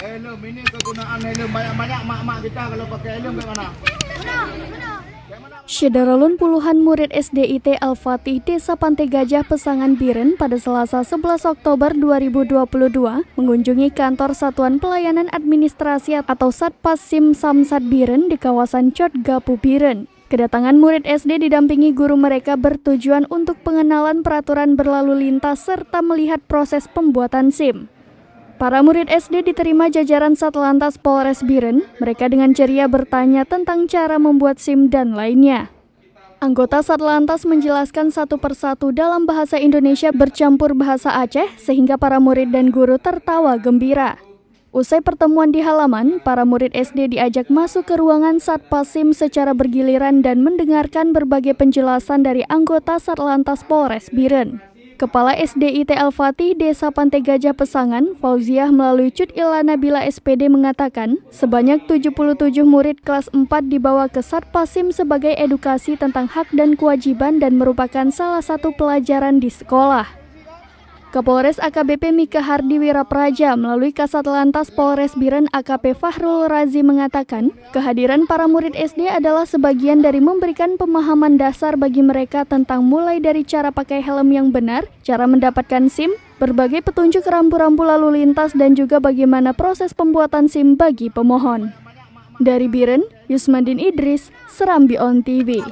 Helm ini kegunaan helm banyak-banyak mak-mak kita kalau pakai helm bagaimana? Syederalun puluhan murid SDIT Al-Fatih Desa Pantai Gajah Pesangan Biren pada Selasa 11 Oktober 2022 mengunjungi kantor Satuan Pelayanan Administrasi atau Satpas Sim Samsat Biren di kawasan Cotgapu Biren. Kedatangan murid SD didampingi guru mereka bertujuan untuk pengenalan peraturan berlalu lintas serta melihat proses pembuatan SIM. Para murid SD diterima jajaran Satlantas Polres Biren. Mereka dengan ceria bertanya tentang cara membuat SIM dan lainnya. Anggota Satlantas menjelaskan satu persatu dalam bahasa Indonesia bercampur bahasa Aceh sehingga para murid dan guru tertawa gembira. Usai pertemuan di halaman, para murid SD diajak masuk ke ruangan Satpas SIM secara bergiliran dan mendengarkan berbagai penjelasan dari anggota Satlantas Polres Biren. Kepala SDIT Al-Fatih Desa Pantai Gajah Pesangan, Fauziah melalui Cut Ilana Bila SPD mengatakan, sebanyak 77 murid kelas 4 dibawa ke Satpas SIM sebagai edukasi tentang hak dan kewajiban dan merupakan salah satu pelajaran di sekolah. Kapolres AKBP Mika Hardi Wirapraja melalui Kasat Lantas Polres Biren AKP Fahrul Razi mengatakan, kehadiran para murid SD adalah sebagian dari memberikan pemahaman dasar bagi mereka tentang mulai dari cara pakai helm yang benar, cara mendapatkan SIM, berbagai petunjuk rambu-rambu lalu lintas dan juga bagaimana proses pembuatan SIM bagi pemohon. Dari Biren, Yusmandin Idris, Serambi On TV.